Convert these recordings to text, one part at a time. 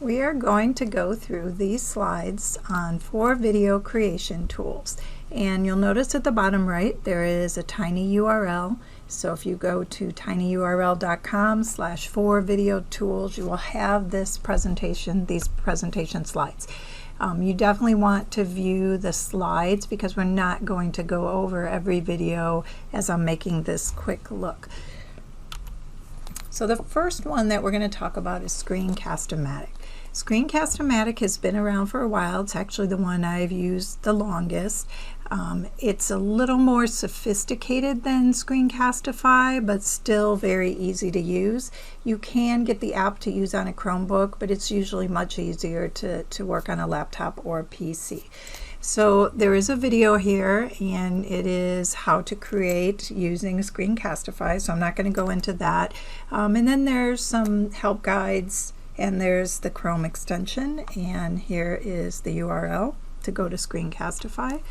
We are going to go through these slides on 4 video creation tools, and you'll notice at the bottom right there is a tiny URL. So if you go to tinyurl.com/4videotools, you will have this presentation, these presentation slides. You definitely want to view the slides because we're not going to go over every video as I'm making this quick look. So the first one that we're going to talk about is Screencast-O-Matic. Screencast-O-Matic has been around for a while. It's actually the one I've used the longest. It's a little more sophisticated than Screencastify, but still very easy to use. You can get the app to use on a Chromebook, but it's usually much easier to work on a laptop or a PC. So there is a video here, and it is how to create using Screencastify, so I'm not going to go into that. And then there's some help guides, and there's the Chrome extension, and here is the URL to go to Screencastify.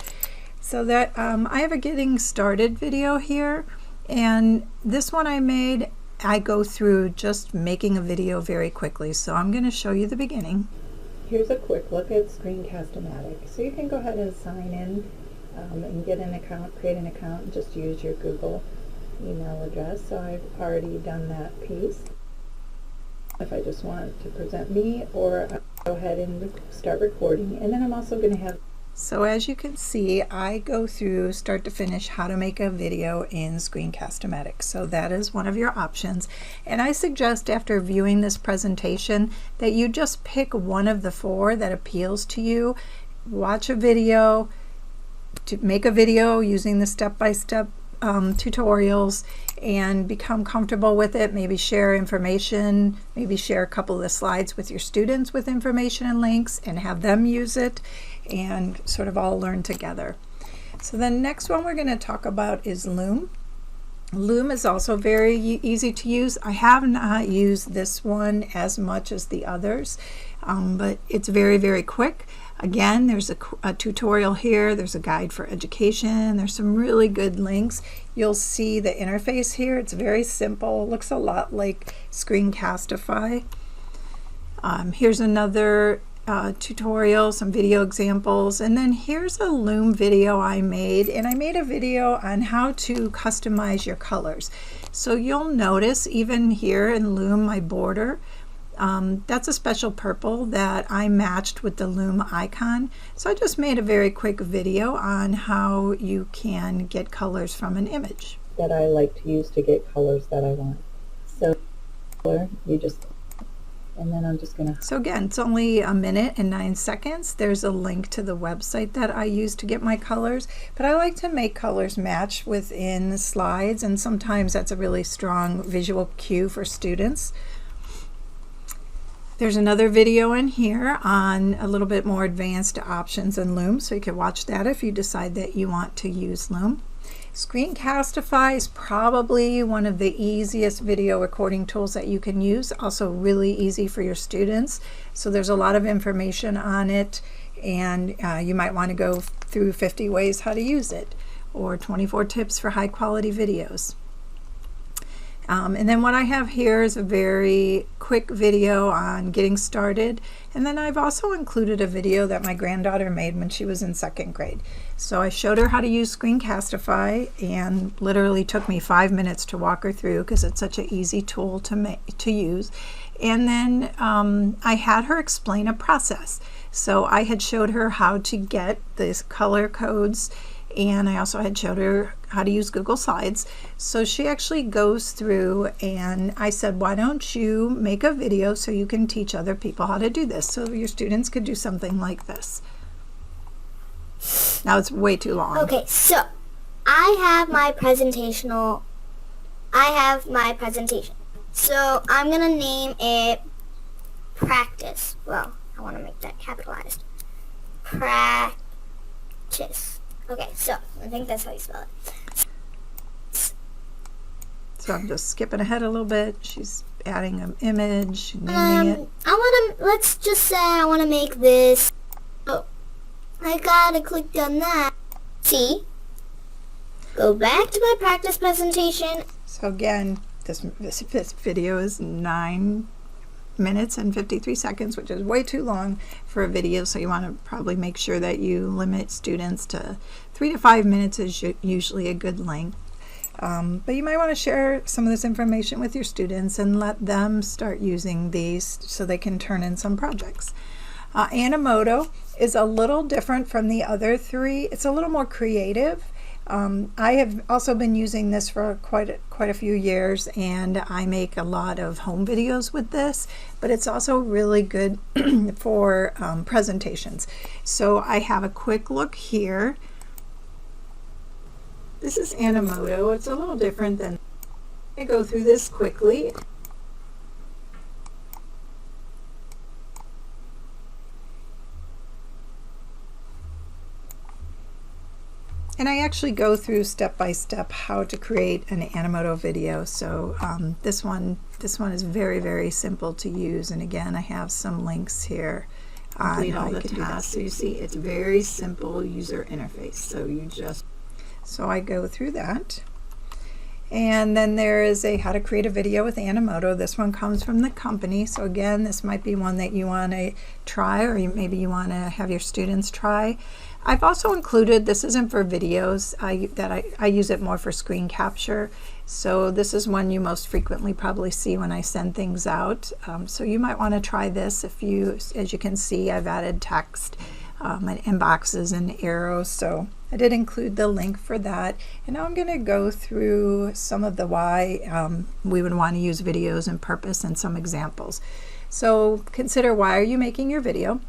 So that I have a getting started video here, and this one I go through just making a video very quickly, so I'm going to show you the beginning. Here's a quick look at Screencast-O-Matic. So you can go ahead and sign in and get an account, create an account, and just use your Google email address. So I've already done that piece. If I just want to present me, or I'll go ahead and start recording, and then I'm also going to have. So as you can see, I go through start to finish how to make a video in Screencast-O-Matic. So that is one of your options. And I suggest after viewing this presentation that you just pick one of the 4 that appeals to you. Watch a video, to make a video using the step-by-step tutorials, and become comfortable with it. Maybe share information, maybe share a couple of the slides with your students with information and links, and have them use it, and sort of all learn together. So the next one we're going to talk about is Loom. Loom is also very easy to use. I have not used this one as much as the others, but it's very, very quick. Again, there's a tutorial here, there's a guide for education, there's some really good links. You'll see the interface here. It's very simple, looks a lot like Screencastify. Here's another tutorial, some video examples, and then here's a Loom video I made, and I made a video on how to customize your colors. So you'll notice even here in Loom, my border, that's a special purple that I matched with the Loom icon. So I just made a very quick video on how you can get colors from an image. That I like to use to get colors that I want. So you just, and then I'm just going to. So again, it's only 1 minute and 9 seconds. There's a link to the website that I use to get my colors, but I like to make colors match within slides, and sometimes that's a really strong visual cue for students. There's another video in here on a little bit more advanced options in Loom, so you can watch that if you decide that you want to use Loom. Screencastify is probably one of the easiest video recording tools that you can use, also really easy for your students. So there's a lot of information on it, and you might want to go through 50 ways how to use it, or 24 tips for high quality videos. And then what I have here is a very quick video on getting started, and then I've also included a video that my granddaughter made when she was in 2nd grade. So I showed her how to use Screencastify, and literally took me 5 minutes to walk her through because it's such an easy tool to use. And then I had her explain a process. So I had showed her how to get these color codes, and I also had showed her how to use Google Slides. So she actually goes through, and I said, why don't you make a video so you can teach other people how to do this, so your students could do something like this. Now it's way too long. Okay, so I have my presentation. So I'm gonna name it Practice. Well, I want to make that capitalized. Practice. Okay, so I think that's how you spell it. So I'm just skipping ahead a little bit. She's adding an image, naming it. Let's just say I want to make this. Oh, I gotta click on that. See? Go back to my practice presentation. So again, this video is 9 minutes and 53 seconds, which is way too long for a video, so you want to probably make sure that you limit students to 3 to 5 minutes is usually a good length. But you might want to share some of this information with your students and let them start using these so they can turn in some projects. Animoto is a little different from the other three. It's a little more creative. I have also been using this for quite a few years, and I make a lot of home videos with this, but it's also really good for presentations. So I have a quick look here. This is Animoto. It's a little different than, I go through this quickly. And I actually go through step by step how to create an Animoto video. So this one is very, very simple to use. And again, I have some links here on how you can do that. So you see, it's very simple user interface. So I go through that. And then there is a how to create a video with Animoto. This one comes from the company. So again, this might be one that you want to try, or maybe you want to have your students try. I've also included, this isn't for videos, I use it more for screen capture. So this is one you most frequently probably see when I send things out. So you might want to try this if you, as you can see, I've added text and boxes and arrows. So I did include the link for that. And now I'm going to go through some of the why we would want to use videos and purpose and some examples. So consider, why are you making your video?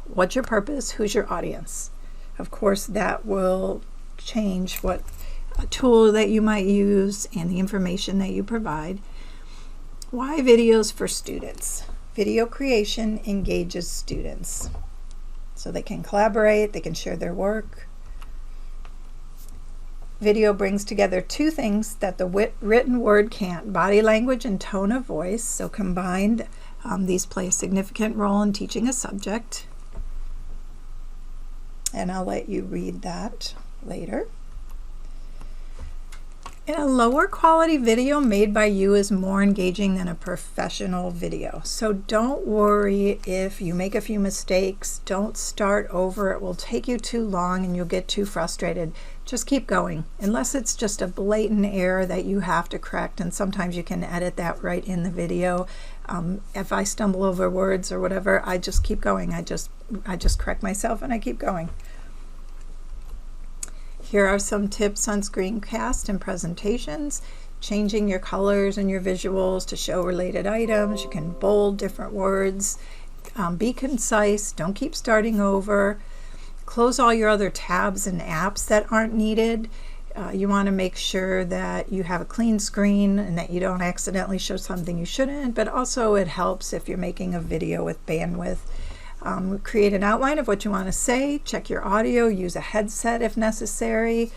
What's your purpose? Who's your audience? Of course, that will change what a tool that you might use and the information that you provide. Why videos for students? Video creation engages students so they can collaborate, they can share their work. Video brings together two things that the written word can't: body language and tone of voice. So combined, these play a significant role in teaching a subject. And I'll let you read that later. And a lower quality video made by you is more engaging than a professional video. So don't worry if you make a few mistakes. Don't start over. It will take you too long and you'll get too frustrated. Just keep going, unless it's just a blatant error that you have to correct, and sometimes you can edit that right in the video. If I stumble over words or whatever, I just keep going. I just correct myself and I keep going. Here are some tips on screencast and presentations. Changing your colors and your visuals to show related items. You can bold different words. Be concise. Don't keep starting over. Close all your other tabs and apps that aren't needed. You want to make sure that you have a clean screen and that you don't accidentally show something you shouldn't, but also it helps if you're making a video with bandwidth. Create an outline of what you want to say. Check your audio. Use a headset if necessary.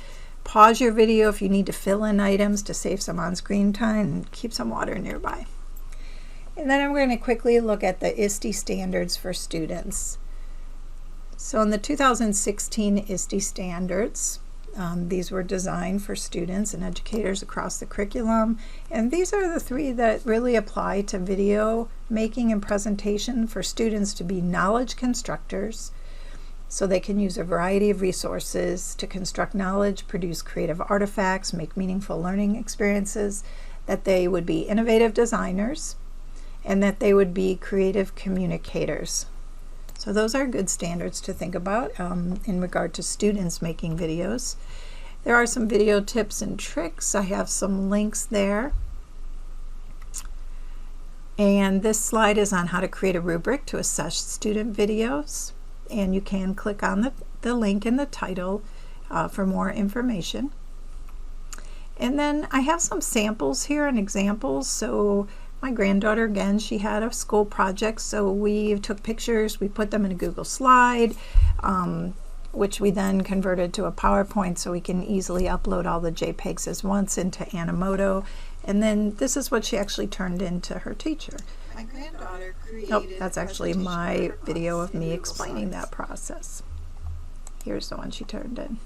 Pause your video if you need to fill in items to save some on-screen time, and keep some water nearby. And then I'm going to quickly look at the ISTE standards for students. So in the 2016 ISTE standards, these were designed for students and educators across the curriculum, and these are the three that really apply to video making and presentation for students to be knowledge constructors, so they can use a variety of resources to construct knowledge, produce creative artifacts, make meaningful learning experiences, that they would be innovative designers, and that they would be creative communicators. So those are good standards to think about in regard to students making videos. There are some video tips and tricks. I have some links there. And this slide is on how to create a rubric to assess student videos. And you can click on the link in the title for more information. And then I have some samples here and examples. So my granddaughter, again, she had a school project, so we took pictures, we put them in a Google Slide, which we then converted to a PowerPoint so we can easily upload all the JPEGs as once into Animoto. And then this is what she actually turned into her teacher. My granddaughter created. Oh, that's actually my video of me explaining that process. Here's the one she turned in.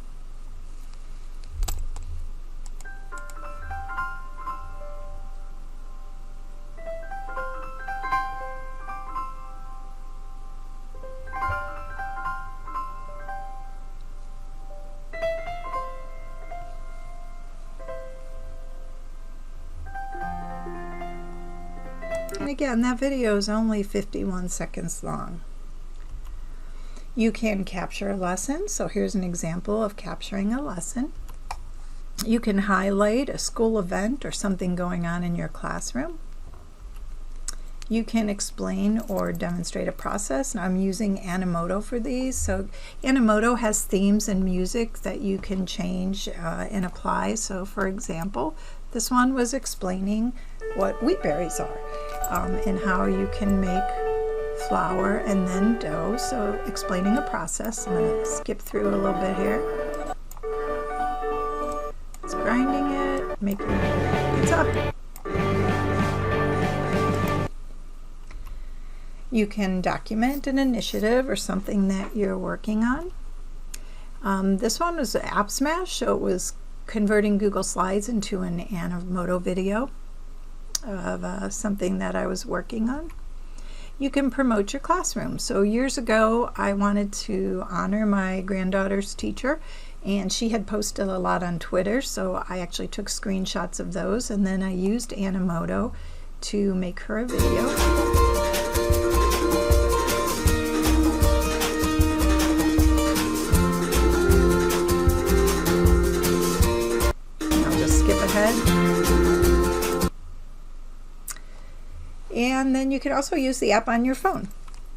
And again, that video is only 51 seconds long. You can capture a lesson. So here's an example of capturing a lesson. You can highlight a school event or something going on in your classroom. You can explain or demonstrate a process. And I'm using Animoto for these. So Animoto has themes and music that you can change and apply. So for example, this one was explaining what wheat berries are and how you can make flour and then dough. So explaining a process. I'm going to skip through a little bit here. It's grinding it, making it up. You can document an initiative or something that you're working on. This one was App Smash, so it was converting Google Slides into an Animoto video of something that I was working on. You can promote your classroom. So years ago, I wanted to honor my granddaughter's teacher, and she had posted a lot on Twitter, so I actually took screenshots of those, and then I used Animoto to make her a video. And then you can also use the app on your phone.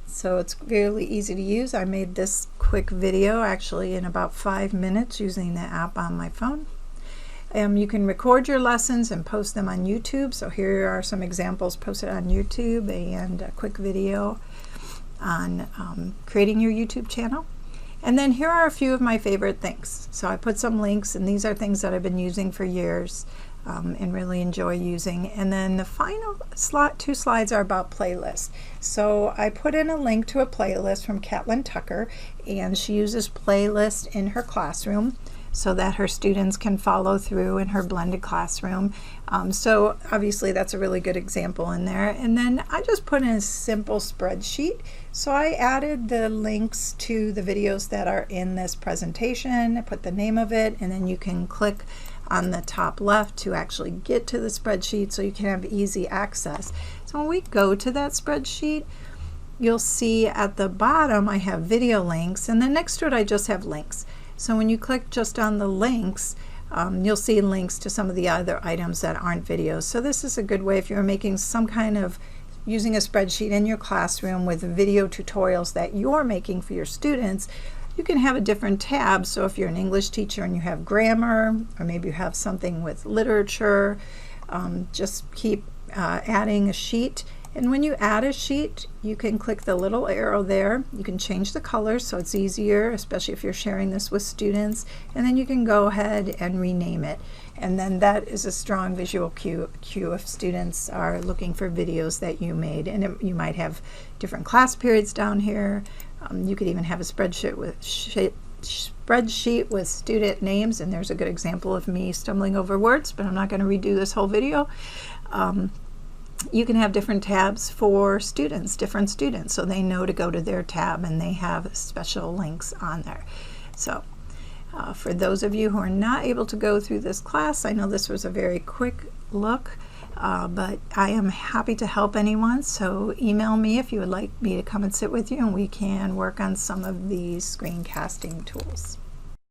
So it's really easy to use. I made this quick video actually in about 5 minutes using the app on my phone. You can record your lessons and post them on YouTube. So here are some examples posted on YouTube and a quick video on creating your YouTube channel. And then here are a few of my favorite things. So I put some links, and these are things that I've been using for years and really enjoy using. And then the final two slides are about playlists. So I put in a link to a playlist from Catlin Tucker, and she uses playlists in her classroom so that her students can follow through in her blended classroom. So obviously that's a really good example in there. And then I just put in a simple spreadsheet. So I added the links to the videos that are in this presentation. I put the name of it, and then you can click on the top left to actually get to the spreadsheet so you can have easy access. So when we go to that spreadsheet, you'll see at the bottom I have video links, and then next to it I just have links. So when you click just on the links, you'll see links to some of the other items that aren't videos. So this is a good way if you're making some kind of using a spreadsheet in your classroom with video tutorials that you're making for your students. You can have a different tab. So if you're an English teacher and you have grammar, or maybe you have something with literature, just keep adding a sheet. And when you add a sheet, you can click the little arrow there. You can change the colors so it's easier, especially if you're sharing this with students. And then you can go ahead and rename it. And then that is a strong visual cue if students are looking for videos that you made. And you might have different class periods down here. You could even have a spreadsheet with student names, and there's a good example of me stumbling over words, but I'm not going to redo this whole video. You can have different tabs for students, different students, so they know to go to their tab and they have special links on there. So for those of you who are not able to go through this class, I know this was a very quick look, but I am happy to help anyone, so email me if you would like me to come and sit with you, and we can work on some of these screencasting tools.